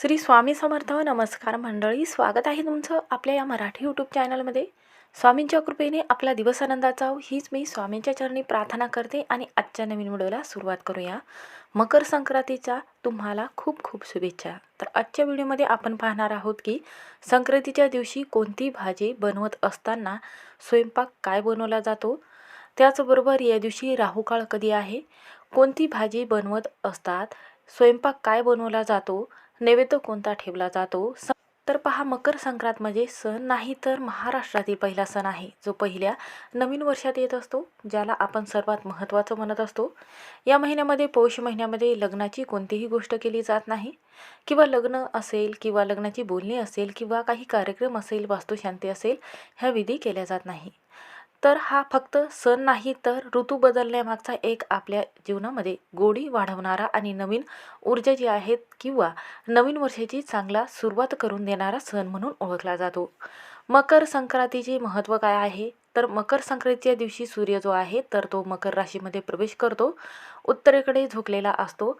श्री स्वामी समर्थ. नमस्कार मंडळी, स्वागत आहे तुमचं आपल्या या मराठी यूट्यूब चॅनलमध्ये. स्वामींच्या कृपेने आपला दिवस आनंदाचा हो, हीच मी स्वामींच्या चरणी प्रार्थना करते आणि आजच्या नवीन व्हिडिओला सुरुवात करूया. मकर संक्रांतीच्या तुम्हाला खूप खूप शुभेच्छा. तर आजच्या व्हिडिओमध्ये आपण पाहणार आहोत की संक्रांतीच्या दिवशी कोणती भाजी बनवत असताना स्वयंपाक काय बनवला जातो, त्याचबरोबर या दिवशी राहुकाळ कधी आहे, कोणती भाजी बनवत असतात स्वयंपाक काय बनवला जातो, नैवेद्य कोणता ठेवला जातो. तर पहा, मकर संक्रांत म्हणजे सण नाही तर महाराष्ट्रातील पहिला सण आहे, जो पहिल्या नवीन वर्षात येत असतो, ज्याला आपण सर्वात महत्त्वाचं म्हणत असतो. या महिन्यामध्ये पौष महिन्यामध्ये लग्नाची कोणतीही गोष्ट केली जात नाही, किंवा लग्न असेल किंवा लग्नाची बोलणी असेल किंवा काही कार्यक्रम असेल, वास्तुशांती असेल, ह्या विधी केल्या जात नाही. तर हा फक्त सण नाही तर ऋतू बदलण्यामागचा एक आपल्या जीवनामध्ये गोडी वाढवणारा आणि नवीन ऊर्जा जी आहेत किंवा नवीन वर्षाची चांगला सुरुवात करून देणारा सण म्हणून ओळखला जातो. मकर संक्रांतीचे महत्त्व काय आहे, तर मकर संक्रांतीच्या दिवशी सूर्य जो आहे तर तो मकर राशीमध्ये प्रवेश करतो, उत्तरेकडे झुकलेला असतो.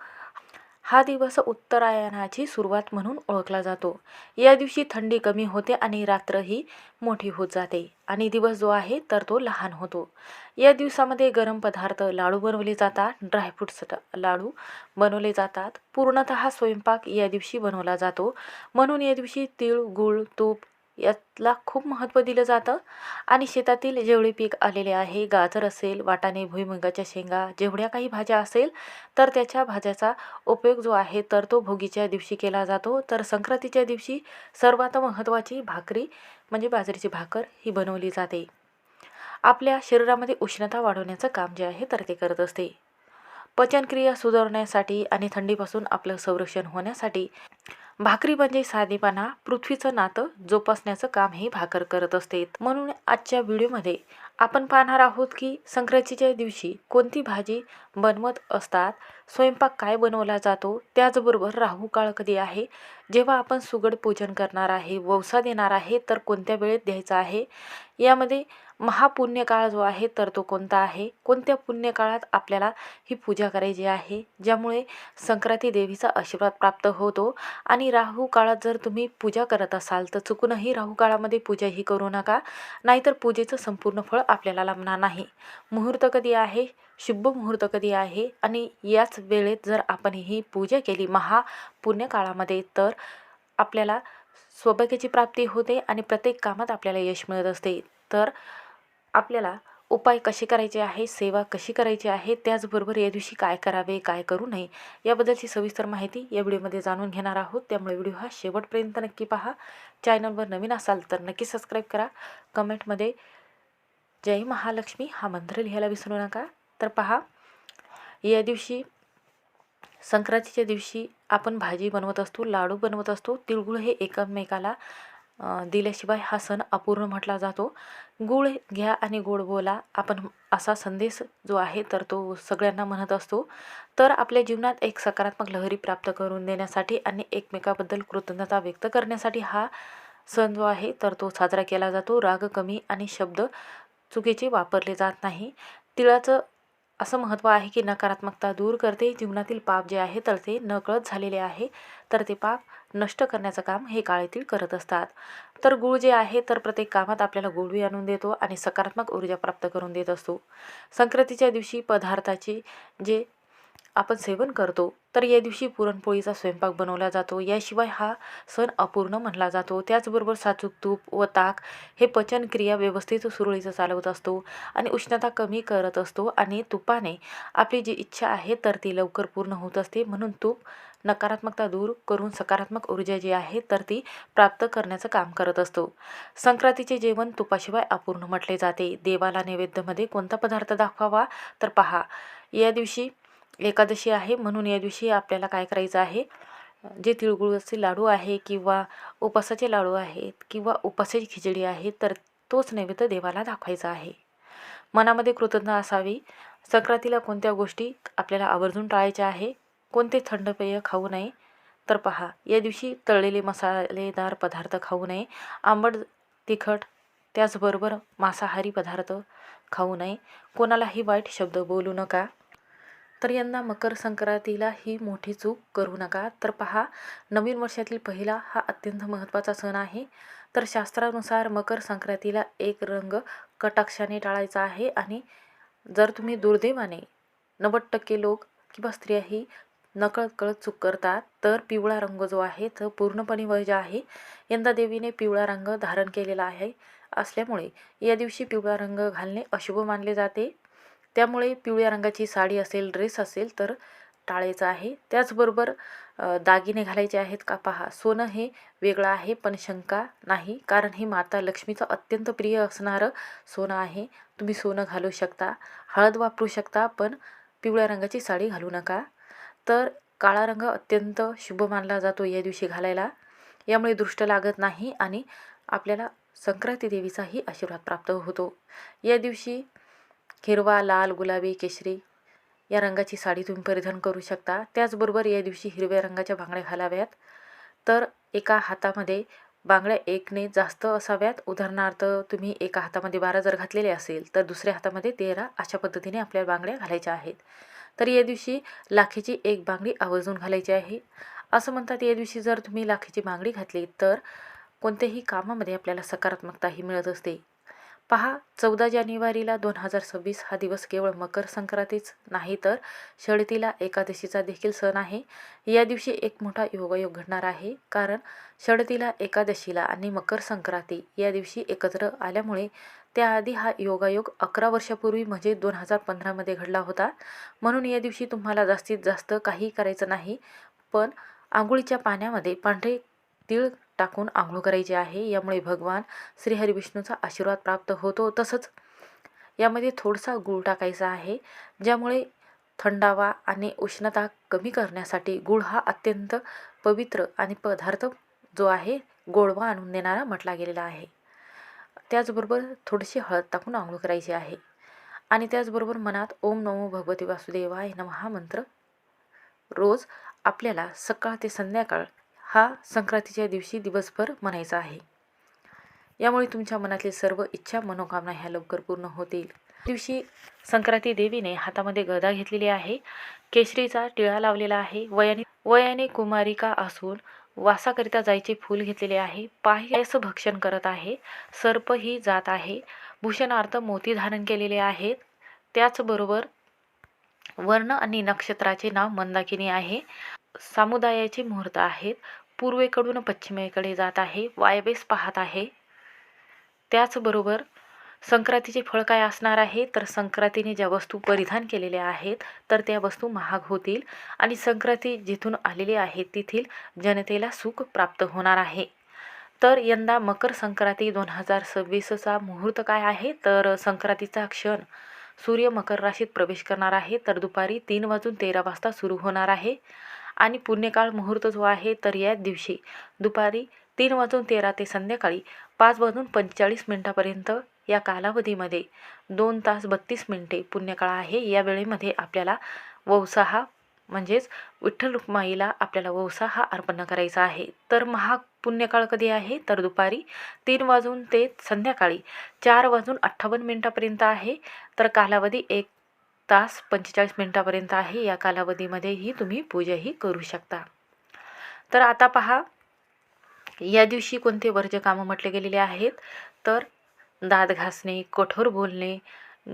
हा दिवस उत्तरायणाची सुरुवात म्हणून ओळखला जातो. या दिवशी थंडी कमी होते आणि रात्रही मोठी होत जाते आणि दिवस जो आहे तर तो लहान होतो. या दिवसामध्ये गरम पदार्थ, लाडू बनवले जातात, ड्रायफ्रूट्स लाडू बनवले जातात. पूर्णतः स्वयंपाक या दिवशी बनवला जातो, म्हणून या दिवशी तीळ, गूळ, तूप यातला खूप महत्त्व दिलं जातं. आणि शेतातील जेवढे पीक आलेले आहे, गाजर असेल, वाटाणे, भुईमुगाच्या शेंगा, जेवढ्या काही भाज्या असेल तर त्याच्या भाज्याचा उपयोग जो आहे तर तो भोगीच्या दिवशी केला जातो. तर संक्रांतीच्या दिवशी सर्वात महत्त्वाची भाकरी म्हणजे बाजरीची भाकर ही बनवली जाते. आपल्या शरीरामध्ये उष्णता वाढवण्याचं काम जे आहे तर ते करत असते. पचनक्रिया सुधारण्यासाठी आणि थंडीपासून आपलं संरक्षण होण्यासाठी भाकरी म्हणजे साधेपणा, पृथ्वीचं नातं जोपासण्याचं काम हे भाकर करत असते. म्हणून आजच्या व्हिडिओमध्ये आपण पाहणार आहोत की संक्रांतीच्या दिवशी कोणती भाजी बनवत असतात, स्वयंपाक काय बनवला जातो, त्याचबरोबर राहू काळ कधी आहे, जेव्हा आपण सुगड पूजन करणार आहे, वौसा देणार आहे तर कोणत्या वेळेत द्यायचा आहे, यामध्ये महापुण्यकाळ जो आहे तर तो कोणता आहे, कोणत्या पुण्यकाळात आपल्याला ही पूजा करायची आहे, ज्यामुळे संक्रांती देवीचा आशीर्वाद प्राप्त होतो. आणि राहू काळात जर तुम्ही पूजा करत असाल तर चुकूनही राहू काळामध्ये पूजा ही करू नका, नाहीतर पूजेचं संपूर्ण फळ आपल्याला लाभणार नाही. मुहूर्त कधी आहे, शुभ मुहूर्त कधी आहे आणि याच वेळेत जर आपण ही पूजा केली महापुण्यकाळामध्ये तर आपल्याला सौभाग्याची प्राप्ती होते आणि प्रत्येक कामात आपल्याला यश मिळत असते. तर आपल्याला उपाय कसे करायचे आहे, सेवा कशी करायची आहे, त्याचबरोबर या दिवशी काय करावे, काय करू नये, याबद्दलची सविस्तर माहिती या व्हिडिओमध्ये जाणून घेणार आहोत. त्यामुळे व्हिडिओ हा शेवटपर्यंत नक्की पहा. चॅनलवर नवीन असाल तर नक्की सबस्क्राईब करा. कमेंटमध्ये जय महालक्ष्मी हा मंत्र लिहायला विसरू नका. तर पहा, या दिवशी संक्रांतीच्या दिवशी आपण भाजी बनवत असतो, लाडू बनवत असतो. तिळगुळ हे एकमेकाला दिल्याशिवाय हा सण अपूर्ण म्हटला जातो. गुळ घ्या आणि गोड बोला, आपण असा संदेश जो आहे तर तो सगळ्यांना म्हणत असतो. तर आपल्या जीवनात एक सकारात्मक लहरी प्राप्त करून देण्यासाठी आणि एकमेकाबद्दल कृतज्ञता व्यक्त करण्यासाठी हा सण जो आहे तर तो साजरा केला जातो. राग कमी आणि शब्द चुकीचे वापरले जात नाही. तिळाचं असं महत्त्व आहे की नकारात्मकता दूर करते. जीवनातील पाप जे आहे तर ते नकळत झालेले आहे तर ते पाप नष्ट करण्याचं काम हे काळे तीळ करत असतात. तर गूळ जे आहे तर प्रत्येक कामात आपल्याला गोडवी आणून देतो आणि सकारात्मक ऊर्जा प्राप्त करून देत असतो. संक्रांतीच्या दिवशी पदार्थाची जे आपण सेवन करतो तर या दिवशी पुरणपोळीचा स्वयंपाक बनवला जातो, याशिवाय हा सण अपूर्ण म्हणला जातो. त्याचबरोबर साजूक तूप व ताक हे पचनक्रिया व्यवस्थित सुरळीत चालवत असतो आणि उष्णता कमी करत असतो आणि तुपाने आपली जी इच्छा आहे तर ती लवकर पूर्ण होत असते. म्हणून तूप नकारात्मकता दूर करून सकारात्मक ऊर्जा जी आहे तर ती प्राप्त करण्याचं काम करत असतो. संक्रांतीचे जेवण तुपाशिवाय अपूर्ण म्हटले जाते. देवाला नैवेद्यामध्ये कोणता पदार्थ दाखवावा, तर पहा, या दिवशी एकादशी आहे, म्हणून या दिवशी आपल्याला काय करायचं आहे, जे तिळगुळाचे लाडू आहे किंवा उपासाचे लाडू आहेत किंवा उपासाची खिचडी आहे तर तोच नैवेद्य देवाला दाखवायचा आहे. मनामध्ये कृतज्ञता असावी. संक्रांतीला कोणत्या गोष्टी आपल्याला आवर्जून टाळायच्या आहे, कोणते थंड पेय खाऊ नये, तर पहा, या दिवशी तळलेले मसालेदार पदार्थ खाऊ नये, आंबट तिखट त्याचबरोबर मांसाहारी पदार्थ खाऊ नये, कोणालाही वाईट शब्द बोलू नका. तर यंदा मकर संक्रांतीला ही मोठी चूक करू नका. तर पहा, नवीन वर्षातील पहिला हा अत्यंत महत्त्वाचा सण आहे. तर शास्त्रानुसार मकर संक्रांतीला एक रंग कटाक्षाने टाळायचा आहे आणि जर तुम्ही दुर्दैवाने 90% लोक किंवा स्त्रियाही नकळत चूक करतात, तर पिवळा रंग जो आहे तो पूर्णपणे वर्ज्य आहे. यंदा देवीने पिवळा रंग धारण केलेला आहे असल्यामुळे या दिवशी पिवळा रंग घालणे अशुभ मानले जाते. त्यामुळे पिवळ्या रंगाची साडी असेल, ड्रेस असेल तर टाळायचं आहे. त्याचबरोबर दागिने घालायचे आहेत का? पहा, सोनं हे वेगळं आहे, पण शंका नाही, कारण ही माता लक्ष्मीचं अत्यंत प्रिय असणारं सोनं आहे. तुम्ही सोनं घालू शकता, हळद वापरू शकता, पण पिवळ्या रंगाची साडी घालू नका. तर काळा रंग अत्यंत शुभ मानला जातो या दिवशी घालायला. यामुळे दृष्ट लागत नाही आणि आपल्याला संक्रांती देवीचाही आशीर्वाद प्राप्त होतो. या दिवशी हिरवा, लाल, गुलाबी, केशरी या रंगाची साडी तुम्ही परिधान करू शकता. त्याचबरोबर या दिवशी हिरव्या रंगाच्या बांगड्या घालाव्यात. तर एका हातामध्ये बांगड्या एकने जास्त असाव्यात. उदाहरणार्थ तुम्ही एका हातामध्ये 12 जर घातलेले असेल तर दुसऱ्या हातामध्ये 13 अशा पद्धतीने आपल्या बांगड्या घालायच्या आहेत. तर या दिवशी लाखेची एक बांगडी आवर्जून घालायची आहे. असं म्हणतात या दिवशी जर तुम्ही लाखेची बांगडी घातली तर कोणत्याही कामामध्ये आपल्याला सकारात्मकताही मिळत असते. पहा, 14 जानेवारीला 2026 हा दिवस केवळ मकर संक्रांतीच नाही तर शरतीला एकादशीचा देखील सण आहे. या दिवशी एक मोठा योगायोग घडणार आहे, कारण शरतीला एकादशीला आणि मकर संक्रांती या दिवशी एकत्र आल्यामुळे त्याआधी हा योगायोग 11 वर्षापूर्वी म्हणजे 2015मध्ये घडला होता. म्हणून या दिवशी तुम्हाला जास्तीत जास्त काही करायचं नाही, पण आंघोळीच्या पाण्यामध्ये पांढरे तीळ टाकून आंघोळ करायची आहे. यामुळे भगवान श्री हरिविष्णूचा आशीर्वाद प्राप्त होतो. तसंच यामध्ये थोडासा गूळ टाकायचा आहे, ज्यामुळे थंडावा आणि उष्णता कमी करण्यासाठी गूळ हा अत्यंत पवित्र आणि पदार्थ जो आहे गोडवा आणून देणारा म्हटला गेलेला आहे. त्याचबरोबर थोडीशी हळद टाकून आंघोळ करायची आहे आणि त्याचबरोबर मनात ओम नमो भगवते वासुदेवाय नमः हा मंत्र रोज आपल्याला सकाळ ते संध्याकाळ हा संक्रांतीच्या दिवशी दिवसभर म्हणायचा आहे. यामुळे तुमच्या मनातील सर्व इच्छा मनोकामना ह्या लवकर पूर्ण होतील. दिवशी संक्रांती देवीने हातामध्ये गदा घेतलेली आहे, केशरीचा टिळा लावलेला आहे, वयाने कुमारिका असून वासाकरिता जायचे फूल घेतलेले आहे, पायाचं भक्षण करत आहे, सर्प ही जात आहे, भूषणार्थ मोती धारण केलेले आहेत. त्याचबरोबर वर्ण आणि नक्षत्राचे नाव मंदाकिनी आहे. समुदायाचे मुहूर्त आहेत, पूर्वेकडून पश्चिमेकडे जात आहे, वायव्येस पाहत आहे. त्याचबरोबर संक्रांतीचे फळ काय असणार आहे, तर संक्रांतीने ज्या वस्तू परिधान केलेल्या आहेत तर त्या वस्तू महाग होतील आणि संक्रांती जिथून आलेली आहे तेथील जनतेला सुख प्राप्त होणार आहे. तर यंदा मकर संक्रांती 2026चा मुहूर्त काय आहे, तर संक्रांतीचा क्षण सूर्य मकर राशीत प्रवेश करणार आहे, तर दुपारी 3:13 सुरू होणार आहे आणि पुण्यकाळ मुहूर्त जो आहे तर या दिवशी दुपारी 3:13 ते संध्याकाळी 5:45 या कालावधीमध्ये 2 तास 32 मिनिटे पुण्यकाळ आहे. या वेळेमध्ये आपल्याला वौसा हा म्हणजेच विठ्ठल रुक्माईला आपल्याला वौसा हा अर्पण करायचा आहे. तर पुण्यकाळ कधी आहे, तर दुपारी 3 वाजून ते संध्याकाळी 4:58 आहे. तर कालावधी 1 तास 45 मिनिटापर्यंत आहे. या कालावधीमध्येही तुम्ही पूजाही करू शकता. तर आता पहा, या दिवशी कोणते वर्ज्य कामं म्हटले गेलेले आहेत, तर दात घासणे, कठोर बोलणे,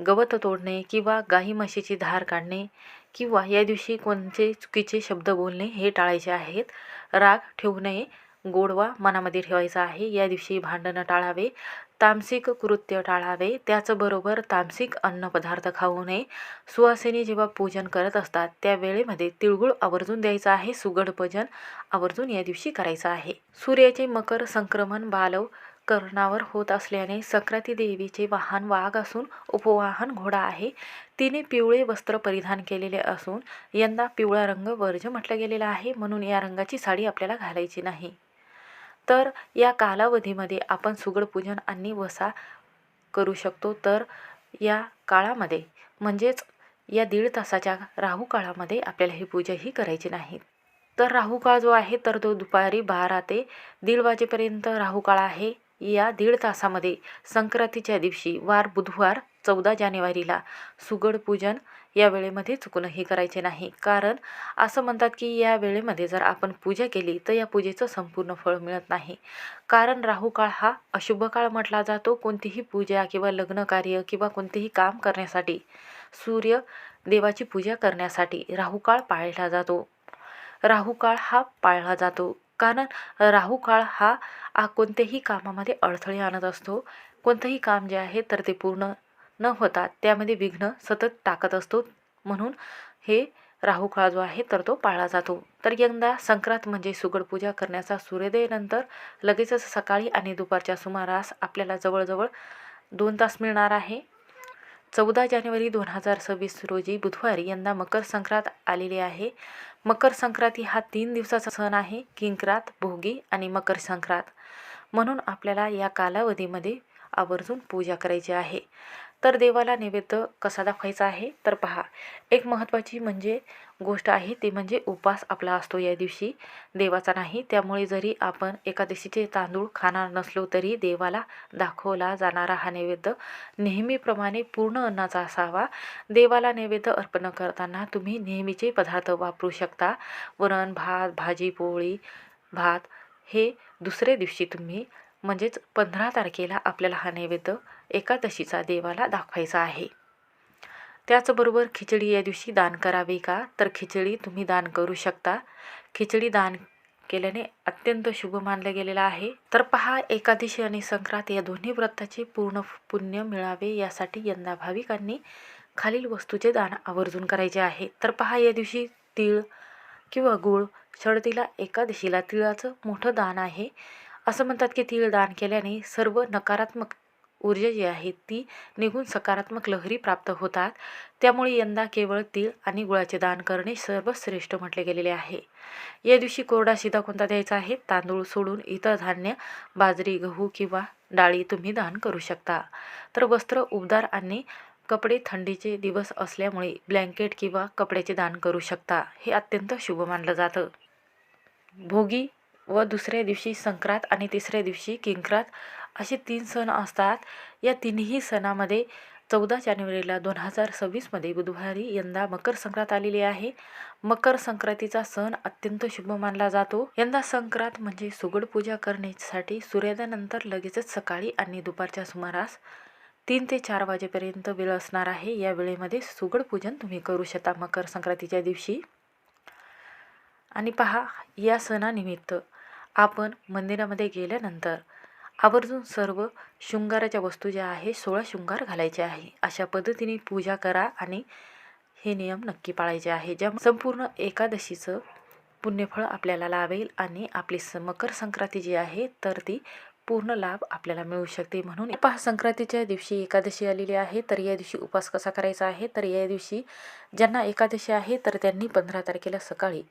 गवत तोडणे किंवा गाई म्हशीची धार काढणे किंवा या दिवशी कोणते चुकीचे शब्द बोलणे हे टाळायचे आहेत. राग ठेवू नये, गोडवा मनामध्ये ठेवायचा आहे. या दिवशी भांडणं टाळावे, तामसिक कृत्य टाळावे, त्याचबरोबर तामसिक अन्नपदार्थ खाऊ नये. सुवासिनी जेव्हा पूजन करत असतात त्या वेळेमध्ये तिळगुळ आवर्जून द्यायचा आहे. सुगड भजन आवर्जून या दिवशी करायचं आहे. सूर्याचे मकर संक्रमण बालव कर्णावर होत असल्याने संक्रांती देवीचे वाहन वाघ असून उपवाहन घोडा आहे. तिने पिवळे वस्त्र परिधान केलेले असून यंदा पिवळा रंग वर्ज्य म्हटला गेलेला आहे, म्हणून या रंगाची साडी आपल्याला घालायची नाही. तर या कालावधीमध्ये आपण सुगड पूजन आणि वसा करू शकतो. तर या काळामध्ये म्हणजेच या 1.5 तासाच्या राहू काळामध्ये आपल्याला ही पूजाही करायची नाही. तर राहू काळ जो आहे तर तो दुपारी 12 ते 1:30 वाजेपर्यंत राहू काळ आहे. या 1.5 तासामध्ये संक्रांतीच्या दिवशी वार बुधवार 14 जानेवारीला सुगड पूजन या वेळेमध्ये चुकूनही करायचे नाही. कारण असं म्हणतात की या वेळेमध्ये जर आपण पूजा केली तर या पूजेचं संपूर्ण फळ मिळत नाही. कारण राहू काळ हा अशुभ काळ म्हटला जातो. कोणतीही पूजा किंवा लग्न कार्य किंवा कोणतेही काम करण्यासाठी, सूर्य देवाची पूजा करण्यासाठी राहू काळ पाळला जातो. राहू काळ हा पाळला जातो कारण राहू काळ हा कोणत्याही कामामध्ये अडथळे आणत असतो. कोणतंही काम जे आहे तर ते पूर्ण न होता त्यामध्ये विघ्न सतत टाकत असतो. म्हणून हे राहू काळ जो आहे तर तो पाळला जातो. तर यंदा संक्रांत म्हणजे सुगड पूजा करण्याचा सूर्योदयानंतर लगेचच सकाळी आणि दुपारच्या सुमारास आपल्याला जवळजवळ 2 तास मिळणार आहे. 14 जानेवारी 2026 रोजी बुधवारी यंदा मकर संक्रांत आलेली आहे. मकर संक्रांती हा 3 दिवसाचा सण आहे. किंक्रात, भोगी आणि मकर संक्रांत. म्हणून आपल्याला या कालावधीमध्ये आवर्जून पूजा करायची आहे. तर देवाला नैवेद्य कसा दाखवायचा आहे तर पहा, एक महत्त्वाची गोष्ट आहे ती म्हणजे उपवास आपला असतो या दिवशी, देवाचा नाही. त्यामुळे जरी आपण एकादशीचे तांदूळ खाणार नसलो तरी देवाला दाखवला जाणारा हा नैवेद्य नेहमीप्रमाणे पूर्ण अन्नाचा असावा. देवाला नैवेद्य अर्पण करताना तुम्ही नेहमीचे पदार्थ वापरू शकता. वरण, भात, भाजी, पोळी, भात हे दुसऱ्या दिवशी तुम्ही 15 तारखेला आपल्याला हा नैवेद्य एकादशीचा देवाला दाखवायचा आहे. त्याचबरोबर खिचडी या दिवशी दान करावी का तर खिचडी तुम्ही दान करू शकता. खिचडी दान केल्याने अत्यंत शुभ मानलं गेलेलं आहे. तर पहा, एकादशी आणि संक्रांत या दोन्ही व्रताचे पूर्ण पुण्य मिळावे यासाठी यंदा भाविकांनी खालील वस्तूचे दान आवर्जून करायचे आहे. तर पहा, या दिवशी तीळ किंवा गूळ, शरदीला एकादशीला तिळाचं मोठं दान आहे. असं म्हणतात की तीळ दान केल्याने सर्व नकारात्मक ऊर्जा जी आहे ती निघून सकारात्मक लहरी प्राप्त होतात. त्यामुळे यंदा केवळ तीळ आणि गुळाचे दान करणे सर्वश्रेष्ठ म्हटले गेलेले आहे. या दिवशी कोरडा शिधा कोणता द्यायचा आहे? तांदूळ सोडून इतर धान्य, बाजरी, गहू किंवा डाळी तुम्ही दान करू शकता. तर वस्त्र उबदार आणि कपडे, थंडीचे दिवस असल्यामुळे ब्लँकेट किंवा कपड्याचे दान करू शकता. हे अत्यंत शुभ मानलं जातं. भोगी व दुसऱ्या दिवशी संक्रांत आणि तिसऱ्या दिवशी किंक्रात असे 3 सण असतात. या तिन्ही सणामध्ये 14 जानेवारीला 2026 बुधवारी यंदा मकर संक्रांत आलेली आहे. मकर संक्रांतीचा सण अत्यंत शुभ मानला जातो. यंदा संक्रांत म्हणजे सुगड पूजा करण्यासाठी सूर्योदयानंतर लगेचच सकाळी आणि दुपारच्या सुमारास 3 ते 4 वाजेपर्यंत वेळ असणार आहे. या वेळेमध्ये सुगड पूजन तुम्ही करू शकता मकर संक्रांतीच्या दिवशी. आणि पहा, या सणानिमित्त आपण मंदिरामध्ये गेल्यानंतर आवर्जून सर्व शृंगाराच्या वस्तू ज्या आहे 16 शृंगार घालायचे आहे. अशा पद्धतीने पूजा करा आणि हे नियम नक्की पाळायचे आहे. ज्या संपूर्ण एकादशीचं पुण्यफळ आपल्याला लाभेल आणि आपली मकर संक्रांती जी आहे तर ती पूर्ण लाभ आपल्याला मिळू शकते. म्हणून पहा, संक्रांतीच्या दिवशी एकादशी आलेली आहे. तर या दिवशी उपवास कसा करायचा आहे तर या दिवशी ज्यांना एकादशी आहे तर त्यांनी 15 तारखेला सकाळी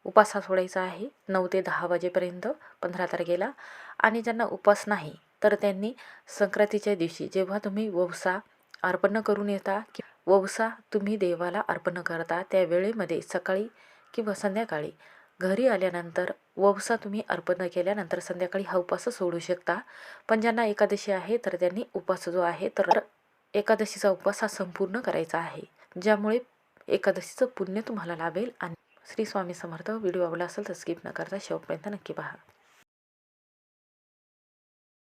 उपवास सोडायचा आहे 9 ते 10 वाजेपर्यंत 15 तारखेला. आणि ज्यांना उपवास नाही तर त्यांनी संक्रांतीच्या दिवशी जेव्हा तुम्ही ववसा अर्पण करून येता, ववसा तुम्ही देवाला अर्पण करता त्या वेळेमध्ये सकाळी किंवा संध्याकाळी घरी आल्यानंतर ववसा तुम्ही अर्पण केल्यानंतर संध्याकाळी हा उपवास सोडू शकता. पण ज्यांना एकादशी आहे तर त्यांनी उपवास जो आहे तर एकादशीचा उपवास हा संपूर्ण करायचा आहे, ज्यामुळे एकादशीचं पुण्य तुम्हाला लाभेल. आणि श्री स्वामी समर्थ. व्हिडिओ आवडला असेल तर स्किप न करता शेवटपर्यंत नक्की पहा.